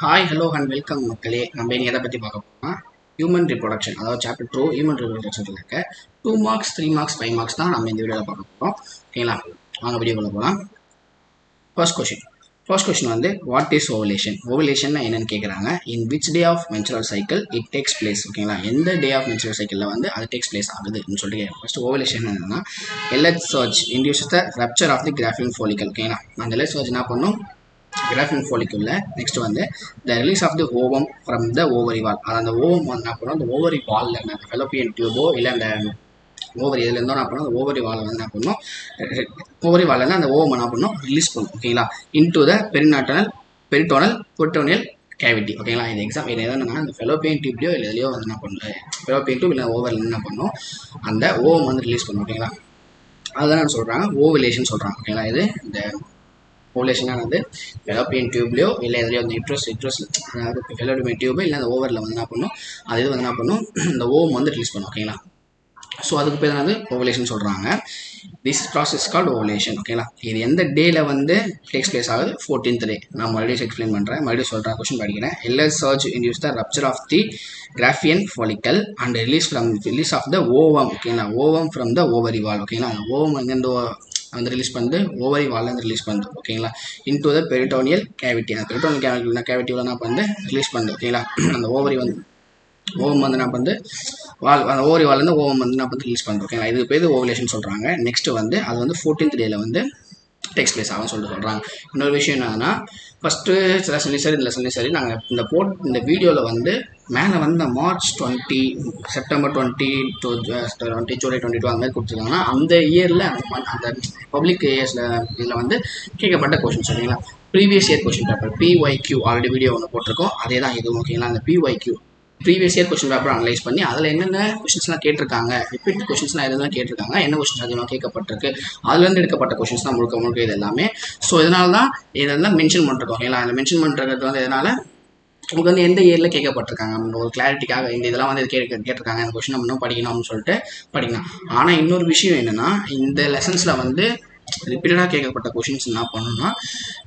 Hi hello and welcome மக்களே. நம்ம இனி எதை பற்றி பார்க்க போனால் ஹியூமன் ரிப்ரொடக்ஷன், அதாவது சாப்டர் 2 ஹியூமன் ரிப்ரொடக்ஷன் இருக்க 2 மார்க்ஸ் 3 மார்க்ஸ் 5 மார்க்ஸ் தான் நம்ம இந்த வீடியோவில் பார்க்க போகிறோம். ஓகேங்களா, வாங்க வீடியோக்குள்ள போகலாம். ஃபர்ஸ்ட் கொஸ்டின் வந்து வாட் இஸ் ஓவலேஷன்? ஓவலேஷன் என்னன்னு கேட்குறாங்க. In which day of menstrual cycle it takes place? ஓகேங்களா, எந்த டே ஆஃப் மென்சுரல் சைக்கிளில் வந்து அது டேக்ஸ் பிளேஸ் ஆகுதுன்னு சொல்லிட்டு ஃபர்ஸ்ட் ஓவலேஷன் என்னன்னா LH surge induce the rupture of the Graafian follicle. ஓகேங்களா, அந்த எல்ஹெச் சர்ச் என்ன பண்ணும்? கிராஃபின் ஃபாலிக்குள்ள நெக்ஸ்ட் வந்து the release of the ovum from the ovary wall. அது அந்த ஓவம் வந்து என்ன பண்ணும்? அந்த ஓவரி வாலில் அந்த ஃபெலோப்பியன் டியூபோ இல்லை அந்த ஓவரி இதில் இருந்தோ என்ன பண்ணும்? அந்த ஓவரி வால் வந்து என்ன பண்ணும்? ஓவரி வாலில் அந்த ஓவம் என்ன பண்ணும்? ரிலீஸ் பண்ணும். ஓகேங்களா, இன்டு த பெரிட்டோனல் கேவிட்டி. ஓகேங்களா, இது எக்ஸாம் இது எதுனா அந்த ஃபெலோப்பியன் டியூப்லையோ இல்லை இதுலையோ வந்து என்ன பண்ணும்? ஃபெலோப்பியன் டியூப் இல்லை ஓவரில் என்ன பண்ணும்? அந்த ஓவம் வந்து ரிலீஸ் பண்ணும். ஓகேங்களா, அதுதான் சொல்கிறாங்க ஓவலேஷன் சொல்கிறாங்க. ஓகேங்களா, இது இந்த ஓவலேஷனானது ஃபெலோப்பியன் டியூப்லையோ இல்லை எதுலையோ அந்த இட்ரஸ் அதாவது ஃபெலோப்பியன் டியூபோ இல்லை அந்த ஓவரில் வந்து என்ன பண்ணும்? அது இது வந்து என்ன பண்ணும்? இந்த ஓவம் வந்து ரிலீஸ் பண்ணும். ஓகேங்களா, ஸோ அதுக்கு பேர் வந்து ஓவலேஷன் சொல்கிறாங்க. This process called ovulation. ஓகேங்களா, இது எந்த டேல வந்து டேக்ஸ் பிளேஸ் ஆகுது? 14th டே. நான் மறுபடியும் எக்ஸ்பிளைன் பண்ணுறேன், மறுபடியும் சொல்கிறேன், கொஸ்டின் படிக்கிறேன். LH surge induce the rupture of the Graafian follicle and release of the ovum. ஓகேங்களா, ovum from the ovary wall. ஓகேங்களா, அந்த ஓவம் எங்கேருந்து வந்து ரிலீஸ் பண்ணுது? ஓவரி வால்லேருந்து ரிலீஸ் பண்ணுது. ஓகேங்களா, இன்டு த பெரிட்டோனியல் கேவிட்டி. அந்த பெரிட்டோனியல் கேவிட்டியில் என்ன பண்ணுது? ரிலீஸ் பண்ணுது. ஓகேங்களா, அந்த ஓவரி வந்து ஓவம் வந்து என்ன பண்ணுது? அந்த ஓவரி வால்லேருந்து ஓவம் வந்து என்ன பண்ணுது? ரிலீஸ் பண்ணுது. ஓகேங்களா, இது பேர் ஓவலேஷன் சொல்கிறாங்க. நெக்ஸ்ட் வந்து அது வந்து 14th டேல வந்து டேக்ஸ் பிளேஸ் ஆகும் சொல்கிறாங்க. இன்னொரு விஷயம் என்னன்னா, ஃபஸ்ட்டு லெசன்லையும் சரி இந்த லெசன்லையும் சரி நாங்கள் இந்த வீடியோவில் வந்து மேலே வந்து மார்ச் 20 செப்டம்பர் 20 ஜூலை 22 அந்த மாதிரி கொடுத்துருக்காங்கன்னா அந்த இயரில் அந்த பப்ளிக் இயர்ஸில் இதில் வந்து கேட்கப்பட்ட கொஷின்ஸ். ஓகேங்களா, previous year question paper PYQ already video ஒன்று போட்டிருக்கோம், அதே தான் இதுவும். ஓகேங்களா, அந்த PYQ previous year question paper analyse பண்ணி அதில் என்னென்ன கொஷின்ஸ்லாம் கேட்டிருக்காங்க, ரிப்பீட் கொஷின்ஸ்லாம் எதெல்லாம் கேட்டிருக்காங்க, என்ன கொஷின்ஸ் அதிகமாக கேட்கப்பட்டிருக்கு, அதுலேருந்து எடுக்கப்பட்ட கொஷின்ஸ் தான் முழுக்க இது எல்லாமே. ஸோ இதனால தான் இதெல்லாம் மென்ஷன் பண்ணுறோம். ஓகேங்களா, அந்த மென்ஷன் பண்ணுறது வந்து எதனால் உங்களுக்கு வந்து எந்த இயரில் கேட்கப்பட்டிருக்காங்க அப்படின்னு ஒரு கிளாரிட்டிக்காக இந்த இதெல்லாம் வந்து கேட்டிருக்காங்க, இந்த கொஷின் நம்ம இன்னும் படிக்கணும் அப்படின்னு சொல்லிட்டு படிக்கலாம். ஆனால் இன்னொரு விஷயம் என்னென்னா, இந்த லெசன்ஸில் வந்து ரிப்பீட்டடாக கேட்கப்பட்ட கொஷின்ஸ் என்ன பண்ணணும்னா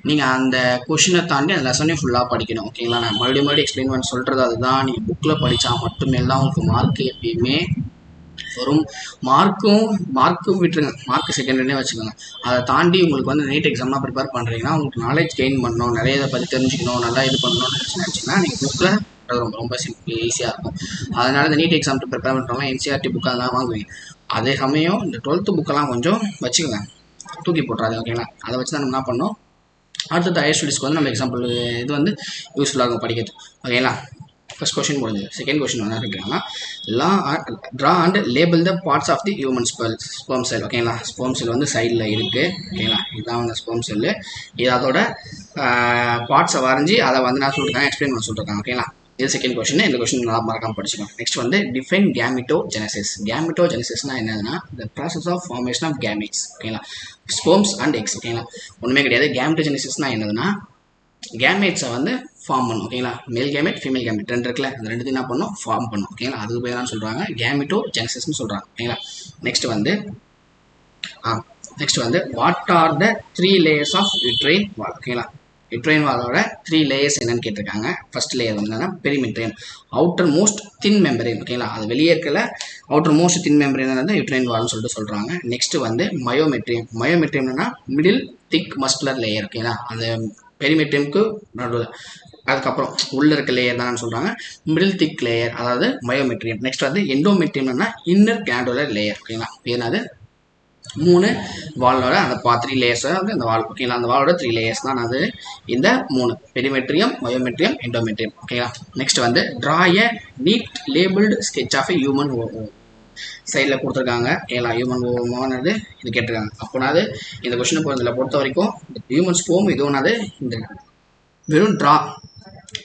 நீங்கள் அந்த கொஷினை தாண்டி அந்த லெசனையும் ஃபுல்லாக படிக்கணும். ஓகேங்களா, நான் மறுபடியும் எக்ஸ்பிளைன் பண்ணி சொல்கிறது அதுதான். நீங்கள் புக்கில் படித்தா மட்டுமே தான் உங்களுக்கு மார்க் எப்பயுமே வரும். மார்க்கும் விட்டுருங்க, மார்க் செகண்டரியே வச்சுக்கோங்க. அதை தாண்டி உங்களுக்கு வந்து நீட் எக்ஸாம்லாம் ப்ரிப்பேர் பண்ணுறீங்கன்னா உங்களுக்கு நாலேஜ் கெயின் பண்ணணும், நிறைய இதை பற்றி தெரிஞ்சுக்கணும், நல்லா இது பண்ணணும்னு நினச்சிங்கன்னா நீங்கள் புக்கில் ரொம்ப சிம்பிள் ஈஸியாக இருக்கும். அதனால இந்த நீட் எக்ஸாம் ப்ரிப்பேர் பண்ணுறவங்க NCERT புக் அதெல்லாம் வாங்குவீங்க. அதே சமயம் இந்த 12th புக்கெல்லாம் கொஞ்சம் வச்சுக்கோங்க, தூக்கி போட்டுறாது. ஓகேங்களா, அதை வச்சு தான் நம்ம என்ன பண்ணோம்? அடுத்தது ஹையர் ஸ்டடீஸ்க்கு வந்து நம்ம எக்ஸாம்பிள் இது வந்து யூஸ்ஃபுல்லாக இருக்கும் படிக்கிறது. ஓகேங்களா, ஃபர்ஸ்ட் கொஸ்டின் முடிஞ்சது. செகண்ட் கொஸ்டின் என்ன இருக்குன்னா draw and label the parts of the human sperm cell. ஓகேங்களா, ஸ்பெர்ம் செல் வந்து சைடில் இருக்குது. ஓகேங்களா, இதுதான் வந்து ஸ்பெர்ம் செல்லு. இது அதோட பார்ட்ஸை வரைஞ்சி அதை வந்து நான் சொல்லியிருக்காங்க, எக்ஸ்பிளைன் பண்ண சொல்லியிருக்காங்க. ஓகேங்களா, இது செகண்ட் கொஸ்டின். இந்த கொஸ்டின் நல்லா மறக்காம படிச்சுக்கோங்க. நெக்ஸ்ட் வந்து டிஃபைன் கேமிட்டோஜெனசிஸ். கேமிட்டோஜெனசிஸ்னா என்னதுன்னா the process of formation of gametes. ஓகேங்களா, ஸ்பெர்ம்ஸ் அண்ட் எக்ஸ். ஓகேங்களா, ஒன்றுமே கிடையாது. கேமிட்டோஜெனசிஸ்னா என்னதுன்னா கேமேட்ஸை வந்து ஃபார்ம் பண்ணும். ஓகேங்களா, மேல் கேமெட் ஃபீமேல் கேமெட் ரெண்டு இருக்குல்ல, அந்த ரெண்டு என்ன பண்ணும்? ஃபார்ம் பண்ணும். ஓகேங்களா, அதுக்கு பேர் தான் சொல்கிறாங்க கேமிட்டோஜெனசிஸ்னு சொல்கிறாங்க. ஓகேங்களா, நெக்ஸ்ட் வந்து what are the 3 layers of uterine wall? ஓகேங்களா, யூட்ரைன் வாலோட 3 லேயர்ஸ் என்னன்னு கேட்டிருக்காங்க. ஃபர்ஸ்ட் லேயர் வந்து என்னன்னா பெரிமெட்ரியன், அவுட்டர் மோஸ்ட் தின் மெம்பரேன். ஓகேங்களா, அது வெளியே இருக்கல அவுட்டர் மோஸ்ட் தின் மெம்பரேன் வந்து யூட்ரைன் வால்னு சொல்லிட்டு சொல்கிறாங்க. நெக்ஸ்ட் வந்து மயோமெட்ரியம்னா மிடில் திக் மஸ்குலர் லேயர். ஓகேங்களா, அந்த பெரிமெட்ரியம்க்கு நடுவில் அதுக்கப்புறம் உள்ள இருக்க லேயர் தான் சொல்கிறாங்க மிடில் திக் லேயர், அதாவது மயோமெட்ரியம். நெக்ஸ்ட் வந்து எண்டோமெட்ரியம்னா இன்னர் கிளாண்டுலர் லேயர். ஓகேங்களா, என்னது 3 வாலோட அந்த 3 லேயர்ஸ் வந்து அந்த வால். ஓகேங்களா, அந்த வாலோட 3 லேயர்ஸ் தான் அது இந்த 3 பெரிமெட்ரியம், மயோமெட்ரியம், எண்டோமெட்ரியம். ஓகேங்களா, நெக்ஸ்ட் வந்து draw a neat labelled sketch of a human சைடில் கொடுத்துருக்காங்க. ஓகேங்களா, ஹியூமன் ஓவமானது இது கேட்டிருக்காங்க. அப்போனாது இந்த கொஸ்டினை பொறுத்த வரைக்கும் ஹியூமன் ஸ்போம் இதுவும்னாது இந்த வெறும் ட்ரா,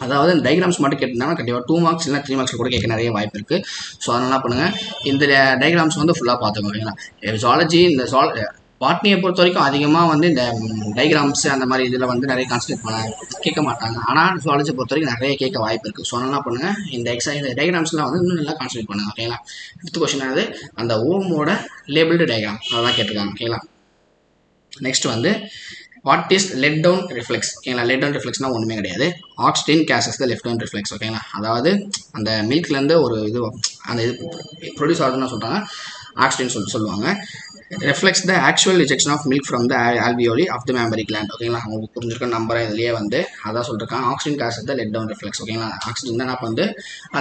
அதாவது இந்த டைகிராம்ஸ் மட்டும் கேட்டிருந்தாங்கன்னா கண்டிப்பாக 2 மார்க்ஸ் இல்லை 3 மார்க்ஸ் கூட கேட்க நிறைய வாய்ப்பு இருக்குது. ஸோ அதனால் என்ன பண்ணுங்கள், இந்த டைகிராம்ஸ் வந்து ஃபுல்லாக பார்த்துக்கோங்க. ஜுவாலஜி இந்த பாட்னியை பொறுத்த வரைக்கும் அதிகமாக வந்து இந்த டைகிராம்ஸ் அந்த மாதிரி இதில் வந்து நிறைய கான்சன்ட்ரேட் கேட்க மாட்டாங்க. ஆனால் ஜுவாலஜி பொறுத்த வரைக்கும் நிறைய கேட்க வாய்ப்பு இருக்குது. ஸோ அதனால் என்ன பண்ணுங்கள், இந்த டைகிராம்ஸ்லாம் வந்து இன்னும் நல்லா கான்சன்ட்ரேட் பண்ணுங்கள். ஓகேங்களா, 5th கொஸ்டின் ஆனது அந்த ஓமோட லேபிள்டு டைகிராம் அதான் கேட்டிருக்காங்க. ஓகேங்களா, நெக்ஸ்ட் வந்து what is let down reflex ஓகேங்களா. லெட் டவுன் ரிஃப்ளெக்ஸ்னா ஒன்றுமே கிடையாது. Oxytocin causes the let down reflex ஓகேங்களா. அதாவது அந்த மில்க்லேருந்து ஒரு இது அந்த இது ப்ரொடியூஸ் ஆகுதுன்னு சொல்கிறாங்க, ஆக்ஸ்டின் சொல்லுவாங்க. reflects the actual ejection of milk from the alveoli of the mammary gland ஓகேங்களா. உங்களுக்கு புரிஞ்சிருக்க நம்பரை இதுலேயே வந்து அதான் சொல்லியிருக்காங்க, oxygen causes let down reflex ஓகேங்களா. ஆக்சிஜன் தான் வந்து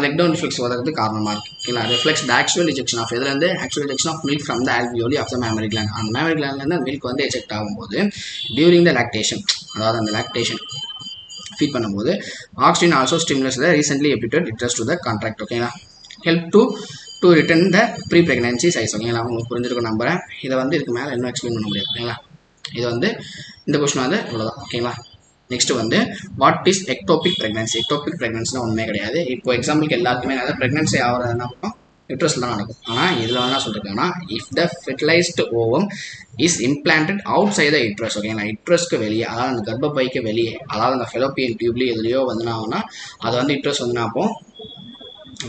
லெட் டவுன் ரிஃப்ளெக்ஸ் வரதுக்கு காரணமாக இருக்குது ஓகேங்களா. Reflex the actual ejection of இதுலேருந்து actual ejection of milk from the alveoli of the mammary gland. அந்த mammary glandலேருந்து அந்த மில்க் வந்து எஜெக்ட் ஆகும்போது டியூரிங் த லாக்டேஷன், அதாவது அந்த லாக்டேஷன் ஃபீட் பண்ணும்போது oxygen also stimulates the recently emptied interest to the contract ஓகேங்களா. Help to return the pre pregnancy size ஓகேங்களா. உங்களுக்கு புரிஞ்சிருக்கும் நம்புறேன். இதை வந்து இதுக்கு மேலே இன்னும் எக்ஸ்பிளைன் பண்ண முடியாது ஓகேங்களா. இது வந்து இந்த கொஸ்டின் வந்து இவ்வளோதான் ஓகேங்களா. நெக்ஸ்ட் வந்து what is ectopic pregnancy. Ectopic ப்ரெக்னன்சினா ஒன்றுமே கிடையாது. இப்போ எக்ஸாம்பிளுக்கு எல்லாருக்குமே நிறைய ப்ரெக்னன்சி ஆகிறது என்ன பண்ணும், யூட்ரஸ் தான் நடக்கும். ஆனால் இதில் என்ன சொல்லியிருக்காங்கன்னா, if the fertilised ovum is implanted outside the uterus ஓகேங்களா. யூட்ரஸ்க்கு வெளியே, அதாவது அந்த கர்ப்பப்பைக்கு வெளியே, அதாவது அந்த ஃபெலோப்பியன் டியூப்லி எதுலையோ வந்து ஆகுனா அது வந்து யூட்ரஸ் வந்து அப்போ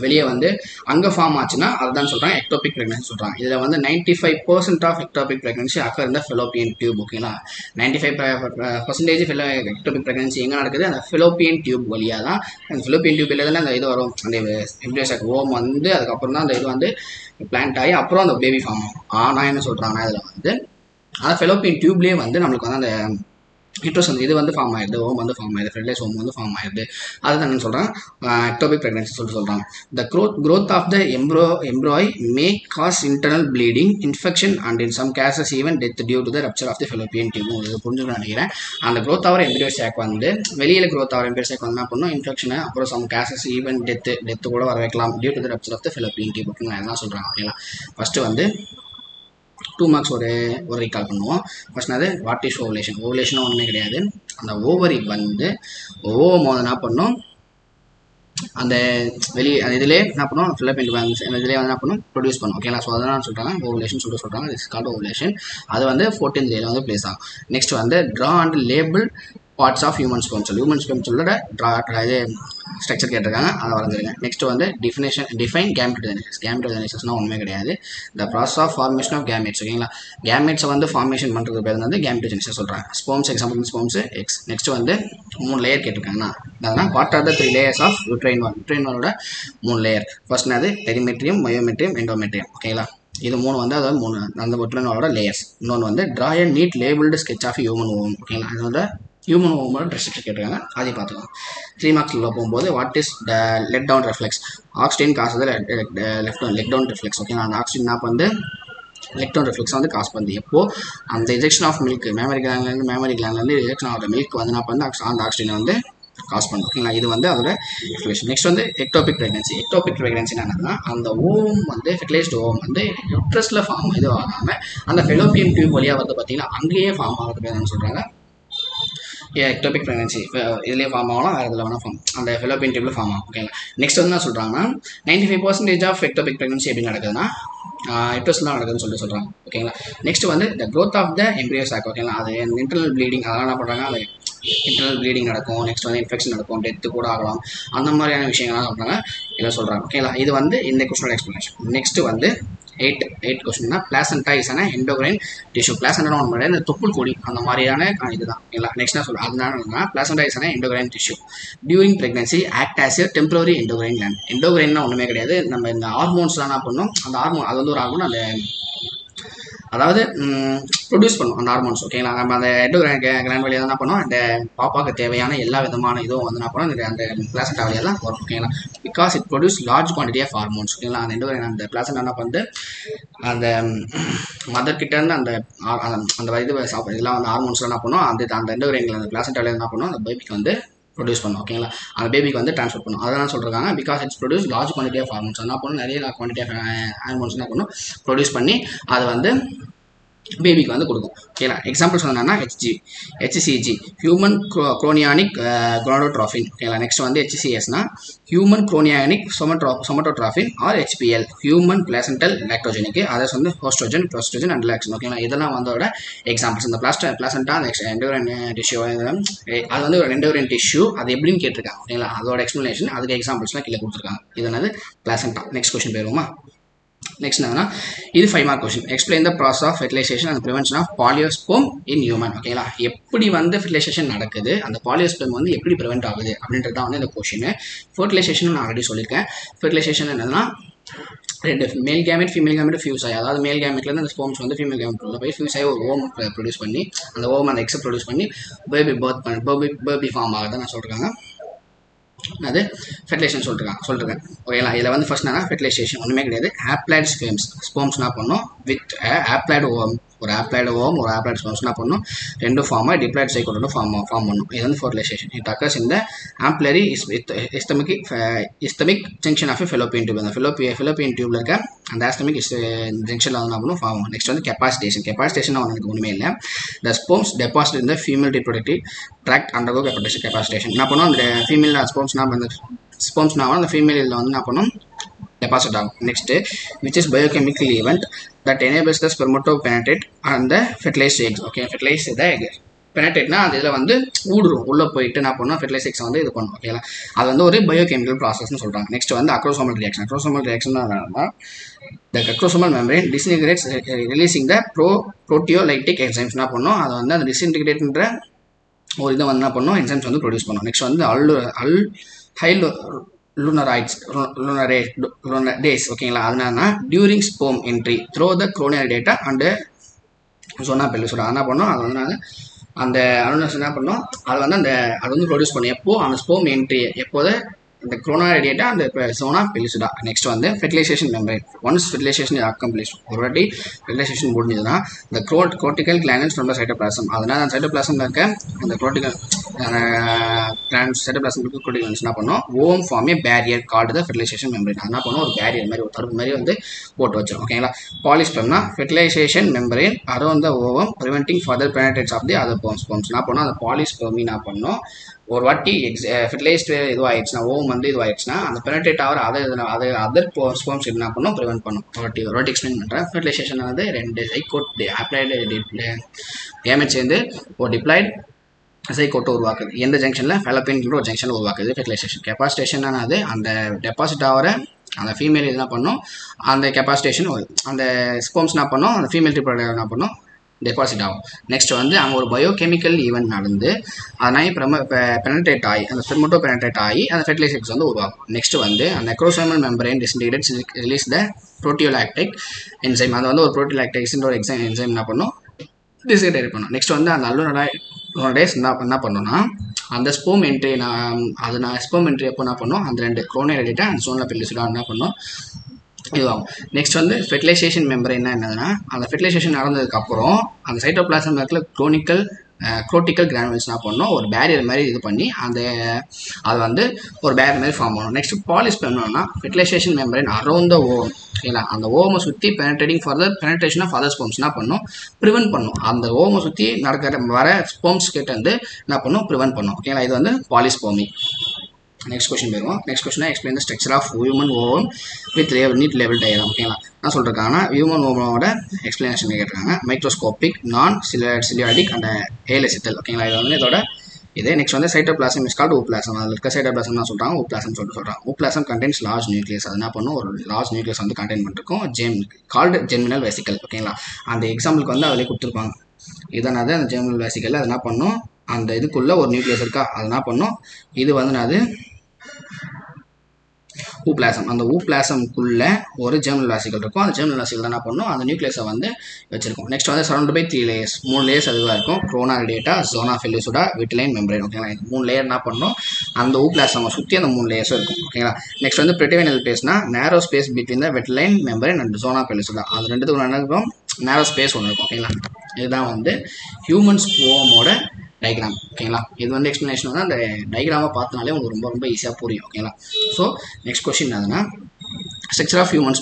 வெளியே வந்து அங்கே ஃபார்ம் ஆச்சுன்னா அதுதான் சொல்கிறாங்க எக்டோபிக் ப்ரெக்னன்சி சொல்கிறாங்க. இதில் வந்து 95% ஆஃப் எக்டோபிக் ப்ரெக்னன்சி அக்கர் இந்த ஃபெலோப்பியன் டியூப் ஓகேங்களா. 95% எக்டோபிக் ப்ரெக்னன்சி எங்கே நடக்குது, அந்த ஃபெலோப்பியன் டியூப் வழியாக தான். அந்த ஃபெலோப்பியன் டியூப் இல்லை அந்த இது வரும், அந்த எம்ப்ரியோசாக் ஓம் வந்து அதுக்கப்புறம் தான் அந்த இது வந்து பிளான்ட் ஆகி அப்புறம் அந்த பேபி ஃபார்ம் ஆகும். ஆனால் என்ன சொல்கிறாங்கன்னா இதில் வந்து அந்த ஃபெலோப்பியன் டியூப்லேயே வந்து நம்மளுக்கு வந்து அந்த யூட்ரஸ் வந்து இது வந்து ஃபார்ம் ஆயிடுது, ஓம் வந்து ஃபார்ம் ஆயிடுது, ஃபெர்டிலைஸ் ஓம் வந்து ஃபார்ம் ஆயிடுது. அதுதான் என்ன சொல்கிறாங்க, எக்டோபிக் ப்ரெக்னன்சி சொல்கிறாங்க. The growth of the embryo may cause internal bleeding, infection and in some cases even death due to the rupture of the fallopian tube. இது புரிஞ்சுக்கணும்னு நினைக்கிறேன். அந்த growth ஆகிற எம்ப்ரியோ சாக் வந்து வெளியில் growth ஆகிற எம்ப்ரியோ சாக் வந்து என்ன பண்ணும், இன்ஃபெக்ஷன் அப்புறம் சம் கேசஸ் ஈவன் டெத்து கூட வர வைக்கலாம் due to the rupture of the fallopian tube ஓகேங்களா. என்ன சொல்கிறாங்க ஓகேங்களா. ஃபஸ்ட்டு வந்து 2 மார்க்ஸ் ஒரு ரீகால் பண்ணுவோம். ஃபர்ஸ்ட் அது வாட் இஸ் ஓவலேஷன். ஓவலேஷனும் ஒன்றுமே கிடையாது. அந்த ஓவரி வந்து ஓவம் என்ன பண்ணும், அந்த வெளியே அந்த இதிலே என்ன பண்ணும், ஃபிலோப்பியன் டியூப் இதிலே வந்து என்ன பண்ணும், ப்ரொடியூஸ் பண்ணும் ஓகேங்களா. ஸோ அதெல்லாம் சொல்கிறாங்க ஓவலேஷன் சொல்கிறாங்க. This called ovulation. அது வந்து 14th டேல வந்து பிளேஸ் ஆகும். நெக்ஸ்ட் வந்து draw and label parts of human sperm cell. Human sperm செல்லோட இது ஸ்ட்ரக்சர் கேட்டிருக்காங்க, அதை வரைஞ்சிருங்க. நெக்ஸ்ட் வந்து டிஃபைன் கேமெட்டோஜெனிசிஸ். கேமெட்டோஜெனிசிஸ்னா ஒன்றுமே கிடையாது, இந்த process of formation of gametes ஓகேங்களா. கேமெட்ஸை வந்து ஃபார்மேஷன் பண்ணுறது பேர் வந்து கேமெட்டோஜெனிசிஸ் சொல்கிறாங்க. Sperms example sperms eggs. Next வந்து 3 லேயர் கேட்டிருக்காங்கன்னா அதனால் what are the 3 layers of uterine wall. Uterine வாலோட 3 லேயர். ஃபர்ஸ்ட் அது பெரிமெட்ரியம், மயோமெட்ரியம், எண்டோமெட்ரியம் ஓகேங்களா. இது 3 வந்து அதாவது 3 அந்த யூட்ரைன் வாலோட லேயர்ஸ். இன்னொன்று வந்து draw a neat labelled sketch of human ovum ஓகேங்களா. அது வந்து ஹியூமன் ஓவமோட ட்ரெஸ்ட் கேட்டிருக்காங்க, அதையும் பார்த்துக்கலாம். 3 மார்க்ஸில் போகும்போது what is the let down reflex. Oxygen cause let down reflex ஓகேங்களா. அந்த ஆக்சிஜன் ஆப் வந்து லெட் டவுன் ரிஃப்ளெக்ஸ் வந்து காசு பண்ணுது. எப்போ அந்த எஜெக்ஷன் ஆஃப் மில்க் மேமரி கிளாண்ட்லேருந்து எஜெக்ஷன் ஆகிற மில்க் வந்து நான் வந்து அந்த ஆக்சிஜனை வந்து காசு பண்ணும் ஓகேங்களா. இது வந்து அதோட எக்ஸ்பிளேஷன். நெக்ஸ்ட் வந்து எக்டோபிக் ப்ரெக்னன்சி. எக்டோபிக் ப்ரெக்னன்சி என்னன்னா அந்த ஓம் வந்து ஃபெர்டிலைஸ்டு ஓம் வந்து யூட்ரஸில் ஃபார்ம் இது ஆகாமல் அந்த ஃபெலோப்பியன் டியூப் வழியாக வந்து பார்த்தீங்கன்னா அங்கேயே ஃபார்ம் ஆகிறது என்னன்னு சொல்கிறாங்க எக்டோபிக் ப்ரெக்னன்சி. இதுலேயே ஃபார்ம் ஆகலாம், வேறு இதில் வேணால் ஃபார்ம் அந்த ஃபெலோப்பியன் டியூப்ல ஃபார்ம் ஆகும் ஓகேங்களா. நெக்ஸ்ட் வந்து என்ன சொல்கிறாங்கன்னா 95% ஆஃப் எக்டோபிக் ப்ரெக்னன்சி எப்படி நடக்குதுன்னா யூட்ரஸில் தான் நடக்குதுன்னு சொல்கிறாங்க ஓகேங்களா. நெக்ஸ்ட் வந்து the growth of the embryo sac ஓகேங்களா. அது இன்டர்னல் ப்ளீடிங் அதெல்லாம் என்ன பண்ணுறாங்க, அது இன்டர்னல் ப்ளீடிங் நடக்கும். நெக்ஸ்ட் வந்து இன்ஃபெக்ஷன் நடக்கும், டெத்து கூட ஆகலாம். அந்த மாதிரியான விஷயங்கள்லாம் சொல்கிறாங்க, இதை சொல்கிறாங்க ஓகேங்களா. இது வந்து இந்த கொஸ்டினோட எக்ஸ்பிளனேஷன். நெக்ஸ்ட் வந்து 8 கொஸ்டின்னா placenta is an endocrine tissue. Placenta ஒன்று மாதிரி இந்த தொப்புள் கொடி அந்த மாதிரியான இதுதான் ஓகேங்களா. நெக்ஸ்ட் நான் சொல்கிறேன் அதனால placenta is an endocrine tissue. During pregnancy act as a temporary endocrine gland. எண்டோகிரைன்னா ஒன்றுமே கிடையாது, நம்ம இந்த ஹார்மோன்ஸ்லாம் என்ன பண்ணணும், அந்த ஹார்மோன் அது வந்து ஒரு ஹார்மோன் அந்த அதாவது ப்ரொடியூஸ் பண்ணும் அந்த ஹார்மோன்ஸ் ஓகேங்களா. நம்ம அந்த எண்டோகிரைன் கிளாண்ட் வழியாக என்ன பண்ணோம், அந்த பாப்பாவுக்கு தேவையான எல்லா விதமான இதுவும் வந்து என்ன பண்ணோம் அந்த பிளாசண்டா வழியாக தான் வரும் ஓகேங்களா. Because it produce large quantity of hormones ஓகேங்களா. அந்த எண்டோகிரைன் அந்த பிளாசண்டா என்ன பண்ணுது, அந்த மதர் கிட்டேருந்து அந்த இது இதெல்லாம் வந்து ஹார்மோன்ஸ்லாம் என்ன பண்ணும், அந்த எண்டோகிரைன் அந்த பிளாசண்டா வழியாக என்ன பண்ணும், அந்த பேபிக்கு வந்து ப்ரொடியூஸ் பண்ணும் ஓகேங்களா. அந்த பேபிக்கு வந்து ட்ரான்ஸ்ஃபர் பண்ணும். அதெல்லாம் சொல்கிறாங்க because it's produce large quantity of hormones. என்ன பண்ணும், நிறைய குவான்டிட்டி ஆஃப் ஹார்மோன்ஸ் என்ன பண்ணும் ப்ரொடியூஸ் பண்ணி அதை வந்து பேபிக்கு வந்து கொடுக்கும் ஓகேங்களா. எக்ஸாம்பிள் சொன்னோன்னா HCG ஹியூமன் குரோனியானிக் குரோனோட்ராஃபின் ஓகேங்களா. நெக்ஸ்ட் வந்து HCSனா human chorionic somatotropin or HPL human placental lactogenic. Others வந்து ஹோஸ்ட்ரோஜன், ப்ரோஸ்ட்ரோஜன் அண்ட் லாக்டின் ஓகேங்களா. இதெல்லாம் வந்து எக்ஸாம்பிள்ஸ். இந்த பிளாசென்டா அந்த எண்டோகிரைன் டிஷ்யூ அது வந்து ஒரு எண்டோகிரைன் டிஷ்யூ, அது எப்படின்னு கேட்டிருக்காங்க ஓகேங்களா. அதோட எக்ஸ்பிளனேஷன் அதுக்கு எக்ஸாம்பிள்ஸ்லாம் கீழே கொடுத்துருக்காங்க. இது என்னது பிளாசென்டா. நெக்ஸ்ட் கொஸ்டின் போயிருவோமா. நெக்ஸ்ட் என்னன்னா இது 5 mark question. Explain the process of fertilisation and prevention of polyspermy in human. ஓகேங்களா, எப்படி வந்து ஃபெர்டிலைசேஷன் நடக்குது, அந்த பாலியோஸ்போம் வந்து எப்படி ப்ரிவென்ட் ஆகுது அப்படின்றது தான் வந்து இந்த கொஸ்டின். ஃபெர்டிலைசேஷன் நான் ஆல்ரெடி சொல்லியிருக்கேன். ஃபெர்டிலைசேஷன் என்னன்னா ரெண்டு மேல் கேமெட் ஃபீமேல் கேமெட் ஃபியூஸ் ஆகி, அதாவது மேல் கேமெட்லேருந்து அந்த ஸ்போம்ஸ் வந்து ஃபீமேல் கேமெட் உள்ள போய் ஃபியூஸ் ஆகி ஒரு ஓம் ப்ரொடியூஸ் பண்ணி அந்த ஓம் அந்த எக்ஸை ப்ரொடியூஸ் பண்ணி பேபி ஃபார்ம் ஆகுது நான் சொல்லிருக்காங்க. அது ஃபெர்டிலைசேஷன் சொல்லிருக்கேன் ஓகேங்களா. இதில் வந்து ஃபர்ஸ்ட் என்னன்னா ஃபெர்டிலைசேஷன் ஒன்றுமே கிடையாது. ஆப்ளைட் ஸ்போம்ஸ் என்ன பண்ணோம் வித் ஆப்ளைடு ஓம், ஒரு ஆப்ளைடு ஓம் ஒரு ஆப்ளைடு ஸ்போம்ஸ் என்ன பண்ணணும் ரெண்டும் ஃபார்மாக டிப்ளைட் சைக்கோட ஃபார்ம் பண்ணும். இது வந்து ஃபெர்டிலைசேஷன். இட் அக்கர்ஸ் இந்த ஆம்ப்ளரி இஸ்தமிக் ஜங்ஷன் ஆஃப் ஃபெலோப்பியன் டியூப். அந்த ஃபெலோப்பியன் டியூப்ல இருக்க அந்த ஆஸ்டமிக் ஜங்ஷனில் வந்து என்ன பண்ணும் ஃபார்ம் ஆகும். நெக்ஸ்ட் வந்து கெப்பாசிட்டேஷன் ஒன்றுக்கு ஒன்றுமே இல்லை. த ஸ்போம்ஸ் டெபாசிட் இந்த female reproductive tract undergo capacitation. என்ன பண்ணும் அந்த ஃபீமேல் ஸ்போம்ஸ்னா அந்த ஃபீமேலில் வந்து என்ன பண்ணும் டெபாசிட் ஆகும். Next which is biochemical event that enables the sperm to penetrate and the fertilised eggs. Okay, fertilise the egg பெனட்ரேட்னா அந்த இதில் வந்து ஊடுரும் உள்ளே போயிட்டு என்ன பண்ணணும் ஃபெர்டிலைஸ் எக்ஸ் வந்து இது பண்ணும். ஓகேங்களா, அது வந்து ஒரு பயோகெமிக்கல் ப்ராசஸ்னு சொல்கிறாங்க. நெக்ஸ்ட் வந்து acrosomal reaction the acrosomal membrane disintegrates releasing the proteolytic enzymes. என்ன பண்ணும் அது வந்து அந்த டிஸ்இன்டிகிரேட்ன்ற ஒரு இதை வந்து என்ன பண்ணும் என்சைம்ஸ் வந்து ப்ரொடியூஸ் பண்ணும். நெக்ஸ்ட் வந்து lunarase ஓகேங்களா. அதனால during sperm entry through the corona radiata and zona pellucida என்ன பண்ணும் அது வந்து அந்த அலுனஸ் என்ன பண்ணும் அது வந்து அது வந்து ப்ரொடியூஸ் பண்ணும். எப்போ அந்த ஸ்போம் என்ட்ரி எப்போது இந்த குரோனியல் டேட்டா அந்த ஜோனா பெல்லுசோடா. நெக்ஸ்ட் வந்து fertilisation membrane. Once fertilisation accomplish ஒரு வாட்டி ஃபெர்டிலைசேஷன் முடிஞ்சதுன்னா இந்த கோர்டிகல் கிளானஸ் ஃப்ரம் த சைட்டோபிளாசம். அதனால் அந்த சைட்டோபிளாசம்ல இருக்க அந்த சைட்டோபிளாசம் கோர்டிகல்ஸ் என்ன பண்ணும் ஓம் form a barrier called the fertilisation membrane. என்ன பண்ணும் ஒரு பேரியர் மாதிரி ஒரு தடுப்பு மாதிரி வந்து போட்டு வச்சிடும். ஓகேங்களா, பாலிஸ்பெம்னா fertilisation membrane around the ovum preventing further penetrates of the other sperms. என்ன பண்ணும் அந்த பாலிஸ்பெர்மி என்ன பண்ணும் ஒரு வாட்டி ஃபெர்டிலைஸ்டு இதுவாகிடுச்சுன்னா ஓம் வந்து இதுவாகிடுச்சுன்னா அந்த பெனட்ரேட் ஆகிற அதர் ஸ்பெர்ம்ஸ் என்ன பண்ணும் ப்ரிவென்ட் பண்ணும். ஒரு வாட்டி எக்ஸ்பிளைன் பண்ணுறேன். ஃபெர்டிலைசேஷன் வந்து ரெண்டு சைக்கோட் ஆப்ளைடு கேமெட் சேர்ந்து ஒரு டிப்ளைட் சைக்கோட்டை உருவாக்குது. எந்த ஜங்ஷனில் ஃபெலோப்பியன் ஒரு ஜங்ஷனில் உருவாக்குது ஃபெர்டிலைசேஷன். கெப்பாசிட்டேஷன் அது அந்த டெபாசிட் ஆகிற அந்த ஃபீமேல் என்ன பண்ணும் அந்த கெப்பாசிட்டேஷன் அந்த ஸ்பெர்ம்ஸ் என்ன பண்ணும் அந்த ஃபீமேல் ரிப்ரொடக்டிவ் என்ன பண்ணும் டெபாசிட் ஆகும். நெக்ஸ்ட் வந்து அங்கே ஒரு பயோகெமிக்கல் ஈவெண்ட் நடந்து அதனால பெனட்ரேட் ஆகி அந்த ஸ்பெர்மட்டோ பெனட்ரேட் ஆகி அந்த ஃபெர்டிலைசேஷன் வந்து உருவாகும். நெக்ஸ்ட் வந்து அந்த acrosomal membrane disintegrates release the proteolytic enzyme. அது வந்து ஒரு புரோட்டியோலாக்டிக்ஸ்ன்ற ஒரு என்சைம் என்ன பண்ணும் டிஸ்இன்டிகிரேட் பண்ணும். நெக்ஸ்ட் வந்து அந்த அல்லோனடேஸ் என்ன பண்ணுன்னா அந்த ஸ்போம் என்ட்ரி ஸ்போம் என்ட்ரி எப்போ என்ன பண்ணும் அந்த ரெண்டு குரோனியல் டேட்டா அந்த சோனா பெல்லுசோடா என்ன பண்ணும் இதுவாகும். நெக்ஸ்ட் வந்து ஃபெர்டிலைசேஷன் மெம்பரேன் என்னதுன்னா அந்த ஃபெர்டிலைசேஷன் நடந்ததுக்கப்புறம் அந்த சைட்டோபிளாசம் இருக்கிற குரோட்டிக்கல் கிரானுவல்ஸ் என்ன பண்ணணும் ஒரு பேரியர் மாதிரி இது பண்ணி அது வந்து ஒரு பேரியர் மாதிரி ஃபார்ம் பண்ணணும். நெக்ஸ்ட் பாலிஸ்பெர்ம்னா fertilisation membrane around the ovum. ஓகேங்களா, அந்த ஓமை சுற்றி பெனட்ரேஷன் ஆஃப் அதர் ஸ்பெர்ம்ஸ் என்ன பண்ணும் ப்ரிவென்ட் பண்ணும். அந்த ஓமை சுற்றி நடக்கிற வர ஸ்பெர்ம்ஸ் கிட்ட வந்து என்ன பண்ணும் ப்ரிவென்ட் பண்ணும். ஓகேங்களா, இது வந்து பாலிஸ்பெர்மி. நெக்ஸ்ட் கொஸ்டின் போயிடுவோம். Next question explain the structure of human ovum with neat level diagram. ஓகேங்களா, நான் சொல்லிருக்காங்கன்னா ஹியூமன் ஓவமோட எக்ஸ்பிளனேஷன் கேட்டிருக்காங்க. Microscopic non ciliated and ஏலசித்தல். ஓகேங்களா, இது வந்து இதோட இதே. நெக்ஸ்ட் வந்து சைட்டோபிளாசம் இஸ் கால்ட் ஊப்ளாசம். அதில் இருக்க சைட்டோபிளாசம் தான் சொல்கிறாங்க ஊப்ளாசம் சொல்கிறாங்க. ஊப்ளாசம் கண்டென்ஸ் லார்ஜ் நியூக்ளியஸ். அது என்ன பண்ணும் ஒரு லார்ஜ் நியூக்ளியஸ் வந்து கண்டெயின் பண்ணிருக்கும் கால்டு ஜெர்மினல் வெசிக்கல். ஓகேங்களா, அந்த எக்ஸாம்பிளுக்கு வந்து அதிலே கொடுத்துருப்பாங்க. இதனால அந்த ஜெர்மினல் வெசிக்கல் அது என்ன பண்ணும் அந்த இதுக்குள்ளே ஒரு நியூக்ளியஸ் இருக்கா அது என்ன பண்ணும் இது வந்து அது ஊப்ளாசம். அந்த ஊப்ளாசம்குள்ள ஒரு ஜெர்மினல் வாசிக்கல் இருக்கும். அந்த ஜெர்மினல் வாசிக்கல் என்ன பண்ணும் அந்த நியூக்ளியஸை வந்து வச்சிருக்கும். நெக்ஸ்ட் வந்து சரௌண்ட் பை 3 லேயர்ஸ் 3 லேயர்ஸ் அதுவாக இருக்கும். குரோனியல் டேட்டா ஜோனா பெல்லுசோடா விட்லைன் மெம்பரேன். ஓகேங்களா, 3 லேயர் என்ன பண்ணும் அந்த ஊப்ளாசம் சுற்றி அந்த 3 லேயர்ஸும் இருக்கும். ஓகேங்களா, நெக்ஸ்ட் வந்து பிரிட்டிவைனல் ஸ்பேஸ்னா narrow space between the vitelline membrane and zona pellucida. அது ரெண்டுத்துக்கு ஒன்று இருக்கும் நேரோ ஸ்பேஸ் ஒன்று இருக்கும். ஓகேங்களா, இதுதான் வந்து ஹியூமன் ஸ்போமோட டயக்ராம். ஓகேங்களா, இது வந்து எக்ஸ்பிளனேஷன் வந்து அந்த டயக்ராமை பார்த்தனாலே உங்களுக்கு ரொம்ப ரொம்ப ஈஸியாக புரியும். ஓகேங்களா, ஸோ நெக்ஸ்ட் கொஸ்டின் என்னதுன்னா ஸ்ட்ரக்சர் ஆஃப் ஹியூமன்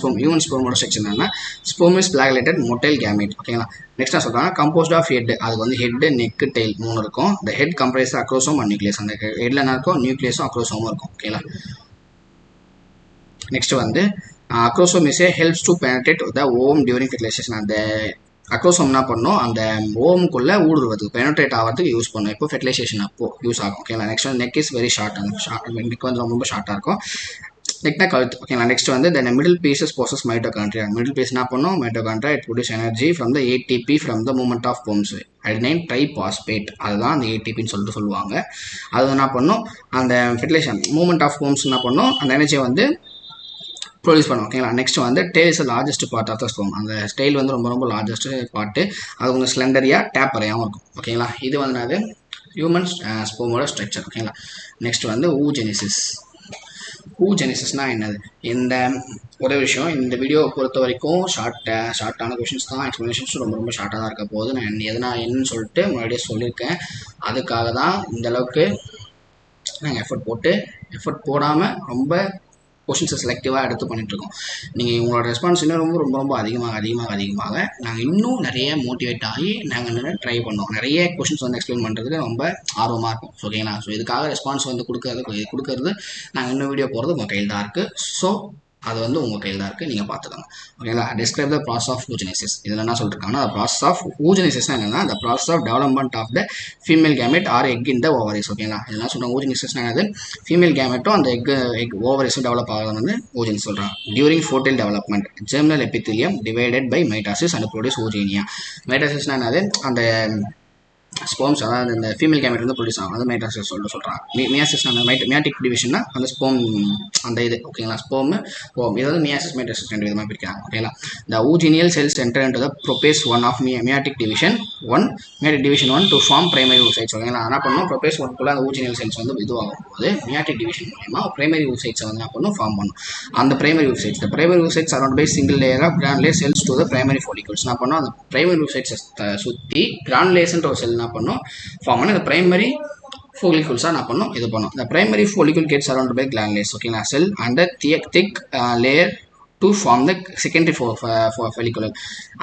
ஸ்பெர்மோட ஸ்ட்ரக்சர் என்னன்னா ஸ்பெர்ம் இஸ் பிளாக்லேட்டட் மொட்டைல் கேமெட். ஓகேங்களா, நெக்ஸ்ட் நான் சொல்கிறாங்க கம்போஸ்ட் ஆஃப் ஹெட். அதுக்கு வந்து ஹெட் நெக் டெயில் 3 இருக்கும். இந்த head comprise acrosome and nucleus. அந்த ஹெட்ல என்ன இருக்கும் நியூக்ளியஸும் அக்ரோசோமும் இருக்கும். ஓகேங்களா, நெக்ஸ்ட் வந்து acrosome is helps to penetrate the ovum during fertilisation. அந்த அக்ரோசோம் என்ன பண்ணும் அந்த ஓமுக்குள்ளே ஊடுருவதுக்கு பெனட்ரேட் ஆகிறதுக்கு யூஸ் பண்ணும். இப்போ ஃபெர்டிலைசேஷன் அப்போ யூஸ் ஆகும். ஓகேங்களா, நெக்ஸ்ட் வந்து நெக் இஸ் வெரி ஷார்ட். அந்த நெக் வந்து ரொம்ப ஷார்ட்டாக இருக்கும். நெக்னா கழுத்து ஓகேங்களா. நெக்ஸ்ட் வந்து the middle pieces possess mitochondria. Middle piece என்ன பண்ணும் mitochondria, it produce energy from the ATP from the movement of forms adenine triphosphate. அதுதான் அந்த ஏடிபின்னு சொல்லிட்டு சொல்லுவாங்க. அது என்ன பண்ணும் அந்த ஃபெர்டிலைசேஷன் மூவ்மெண்ட் ஆஃப் ஹோம்ஸ் என்ன பண்ணும் அந்த எனர்ஜியை வந்து ப்ரொடியூஸ் பண்ணும் ஓகேங்களா. நெக்ஸ்ட் வந்து tail is largest part of the sperm. அந்த ஸ்டைல் வந்து ரொம்ப ரொம்ப லார்ஜஸ்ட் பார்ட்டு. அது கொஞ்சம் ஸ்லெண்டரியாக டேப்பரையாகவும் இருக்கும் ஓகேங்களா. இது வந்து அது ஹியூமன் ஸ்போமோட ஸ்ட்ரக்சர் ஓகேங்களா. நெக்ஸ்ட் வந்து ஊஜெனிசிஸ். ஊஜெனிசிஸ்னால் என்னது? இந்த ஒரே விஷயம், இந்த வீடியோவை பொறுத்த வரைக்கும் ஷார்ட்டான கொஷின்ஸ் தான், எக்ஸ்ப்ளனேஷன்ஸ் ரொம்ப ரொம்ப ஷார்ட்டாக தான் இருக்க போகுது. நான் என்னன்னு சொல்லிட்டு முன்னாடியே சொல்லியிருக்கேன். அதுக்காக தான் இந்த அளவுக்கு நாங்கள் எஃபர்ட் போடாமல் ரொம்ப கொஷின்ஸை செலக்டிவாக எடுத்து பண்ணிகிட்ருக்கோம். நீங்கள் உங்களோட ரெஸ்பான்ஸ் இன்னும் ரொம்ப ரொம்ப அதிகமாக நாங்கள் இன்னும் நிறைய மோட்டிவேட் ஆகி நாங்கள் நிறைய ட்ரை பண்ணோம். நிறைய கொஷின்ஸ் வந்து எக்ஸ்பிளைன் பண்ணுறதுக்கு ரொம்ப ஆர்வமாக இருக்கும் ஓகேங்களா. ஸோ இதுக்காக ரெஸ்பான்ஸ் வந்து கொடுக்கறது நாங்கள் இன்னும் வீடியோ போகிறது உங்கள் கையில் தான் இருக்குது. ஸோ அது வந்து உங்கள் கையில் தான் இருக்குது, நீங்கள் பார்த்துக்கோங்க ஓகேங்களா. Describe the process of oogenesis. இதில் என்ன சொல்லியிருக்காங்கன்னா ப்ராசஸ் ஆஃப் ஊஜெனிசிஸ்னால் என்னென்னா the process of development of the female gamete or egg in the ovaries ஓகேங்களா. இதெல்லாம் சொல்கிறாங்க. ஊஜெனிசிஸ்னால் என்னது? ஃபீமேல் கேமெட்டும் அந்த எக் ஓவரிஸும் டெவலப் ஆகிறது வந்து ஊஜெனிஸ் சொல்கிறாங்க. During foetal development germinal epithelium divided by mitosis and produce oogonia. மைட்டாசிஸ்னால் என்னது? அந்த ஸ்போம்ஸ் அதாவது இந்த ஃபீமேல் கேமெட் வந்து ப்ரொடியூஸ் ஆகும், அது மைட்டாசிஸ் சொல்கிறாங்க. மியாசிஸ் மியாட்டிக் டிவிஷன்னா அந்த ஸ்போம் அந்த இது ஓகேங்களா. ஸ்போம் இது வந்து மியாசிஸ் மைட்டாசிஸ் ரெண்டு விதமாக பிரிக்கிறாங்க ஓகேங்களா. The oogonial cells enter into the prophase 1 of meiotic division 1 to form primary oocytes ஓகேங்களா. என்ன பண்ணணும் ப்ரோபேஸ் 1 அந்த ஊஜினியல் செல்ஸ் வந்து இதுவாகும் போது மியாட்டிக் டிவிஷன் மூலமா பிரைமரி ஊசைட்ஸை வந்து என்ன பண்ணணும் ஃபார்ம் பண்ணும். அந்த primary oocytes the primary oocytes around by single layer of granular cells to the primary follicles என்ன பண்ணணும் அந்த பிரைமரி ஊசைட்ஸை சுற்றி கிரானுலேஷன்ற ஒரு செல் என்ன பண்ணும் ஃபார்ம் பண்ணி அந்த பிரைமரி follicles என்ன பண்ணும் இது பண்ணும். The primary follicle gets surrounded by granulars ஓகேங்களா. செல் and a thick layer to form the secondary follicle.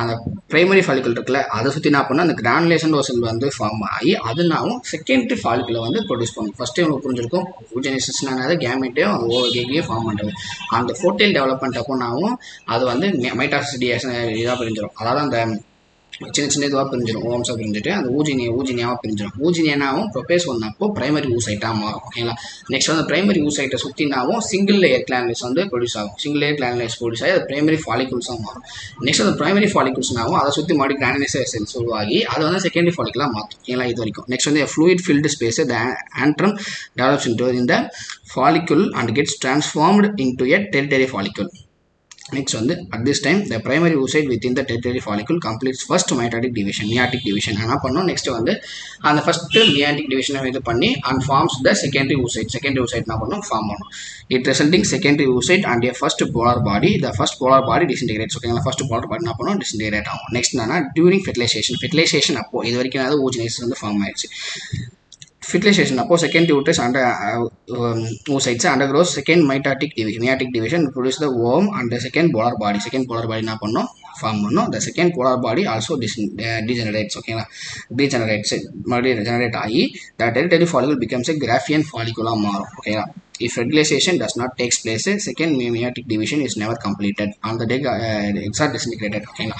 அந்த பிரைமரி ஃபாலிக்கல் இருக்குல்ல அதை சுற்றி என்ன பண்ணால் அந்த கிரானுலேஷன் ஒரு செல் வந்து ஃபார்ம் ஆகி அதுனாவும் செகண்டரி ஃபாலிக்கலை வந்து ப்ரொடியூஸ் பண்ணும். ஃபஸ்ட்டு உங்களுக்கு புரிஞ்சிருக்கும் ஊஜெனிசிஸ்னால கேமெட்டையும் அந்த ஓகேக்கையும் ஃபார்ம் பண்ணுறது. அந்த ஃபோர்டைல் டெவலப்மெண்ட் அப்போனாவும் அது வந்து மைட்டாசிஸ் இதாக பிரிஞ்சிடும். அதாவது அந்த சின்ன இதுவாக பிரிஞ்சிடும், ஓம்ஸாக பிரிஞ்சுட்டு அந்த ஊஜினியாவாக பிரிஞ்சிடும். ஊஜினியானாவும் ப்ரொபேஸ் ஒன்னப்போ பிரைமரி ஊசைட்டாக மாறும் ஓகேங்களா. நெக்ஸ்ட் வந்து பிரைமரி ஊசைட்டை சுற்றினாவும் சிங்கிள் லேயர் கிளானுலேஸ் வந்து ப்ரொடியூஸ் ஆகும். சிங்கிள் லேயர் கிளானுலேஸ் ப்ரொடியூஸ் ஆகி அது பிரைமரி ஃபாலிகல்ஸாக மாறும். நெக்ஸ்ட் அந்த பிரைமரி ஃபாலிகல்ஸ்னாவும் அதை சுற்றி மாடி கிரானுலேஸ் செல்ஸ் உருவாகி அது வந்து செகண்டரி ஃபாலிக்கலாக மாற்றும் ஓகேங்களா. இது வரைக்கும் நெக்ஸ்ட் வந்து fluid filled space the antrum develops into இந்த follicle and gets transformed into a tertiary follicle. Next வந்து at this time the primary oocyte within the tertiary follicle completes first mitotic division என்ன பண்ணும். Next வந்து அந்த first meiotic டிவிஷனை இது பண்ணி and forms the secondary oocyte என்ன பண்ணும் form பண்ணும். It resulting secondary oocyte and a first polar body. The first polar body disintegrates ஓகேங்களா. ஃபர்ஸ்ட் polar body என்ன பண்ணும் disintegrate ஆகும். நெக்ஸ்ட் என்னன்னா during fertilization அப்போ இது வரைக்கும் அதாவது oogenesis வந்து ஃபார்ம் ஆயிடுச்சு. Fertilization அப்போ secondary uterus and oocytes undergoes second mitotic division produce the ovum and the second polar body என்ன பண்ணும் ஃபார்ம் பண்ணும். the second polar body also degenerates ஓகேங்களா. மறுபடியும் ஜெனரேட் ஆகி the tertiary follicle becomes a Graafian follicle மாறும் ஓகேங்களா. If fertilization does not take place, second meiotic division is never completed and the eggs are disintegrated ஓகேங்களா.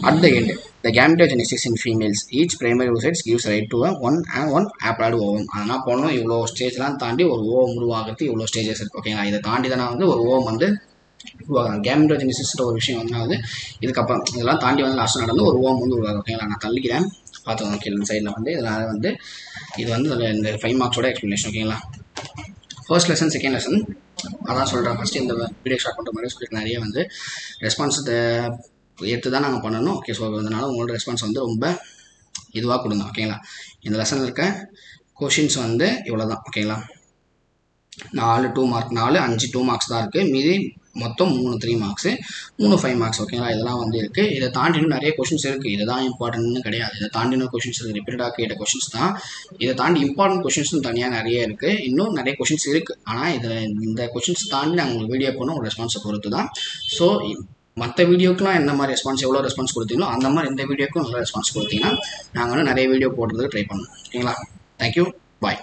At the end the gametogenesis in females each primary oocyte gives rise to one haploid ovum. அதனால் போனோம் இவ்வளோ ஸ்டேஜ்லாம் தாண்டி ஒரு ovum உருவாகிறது இவ்வளோ stages இருக்குது ஓகேங்களா. இதை தாண்டி தானே வந்து ஒரு ஓவம் வந்து உருவாகும். கேமெட்டோஜெனிசிஸ்ன்ற ஒரு விஷயம் வந்து இதுக்கப்புறம் இதெல்லாம் தாண்டி வந்து லாஸ்ட் நடந்து ஒரு ஓவம் வந்து உருவாகும் ஓகேங்களா. நான் தள்ளிக்கிறேன் பார்த்துக்கோங்க கீழே சைடில் வந்து இதனால் வந்து இது வந்து இந்த 5 மார்க்ஸோட எக்ஸ்ப்ளனேஷன் ஓகேங்களா. ஃபர்ஸ்ட் லெசன் செகண்ட் லெசன் அதான் சொல்கிறேன். ஃபஸ்ட்டு இந்த வீடியோ ஸ்டார்ட் பண்ணுற மாதிரி சொல்லிட்டு நிறைய வந்து ரெஸ்பான்ஸ் எடுத்து தான் நாங்கள் பண்ணணும் ஓகே. ஸோ அதனால் உங்களோட ரெஸ்பான்ஸ் வந்து ரொம்ப இதுவாக கொடுங்க ஓகேங்களா. இந்த லெசனில் இருக்க கொஷின்ஸ் வந்து இவ்வளோ தான் ஓகேங்களா. 4 2 மார்க் 4 5 2 மார்க்ஸ் தான் இருக்குது. மீதி மொத்தம் 3 3 மார்க்ஸு 3 5 மார்க்ஸ் ஓகேங்களா. இதெல்லாம் வந்து இருக்குது. இதை தாண்டி இன்னும் நிறைய கொஷின்ஸ் இருக்குது. இதுதான் இம்பார்ட்டன்ட்னு கிடையாது. இதை தாண்டி இன்னும் கொஷின்ஸ் இருக்குது. ரிப்பீட்டடாக கேட்ட கொஷின்ஸ் தான். இதை தாண்டி இம்பார்ட்டன்ட் கொஷின்ஸும் தனியாக நிறைய இருக்குது. இன்னும் நிறைய கொஷின்ஸ் இருக்குது. ஆனால் இதில் இந்த கொஷின்ஸ் தாண்டி நாங்கள் உங்களுக்கு வீடியோ போனோம் ஒரு ரெஸ்பான்ஸை பொறுத்து தான். ஸோ மற்ற வீடியோக்கெலாம் என்ன மாதிரி ரெஸ்பான்ஸ் எவ்வளோ ரெஸ்பான்ஸ் கொடுத்தீங்களோ அந்த மாதிரி இந்த வீடியோக்கும் நல்ல ரெஸ்பான்ஸ் கொடுத்தீங்கன்னா நாங்கள் வந்து நிறைய வீடியோ போடுறதுக்கு ட்ரை பண்ணுவோம் ஓகேங்களா. Thank you bye.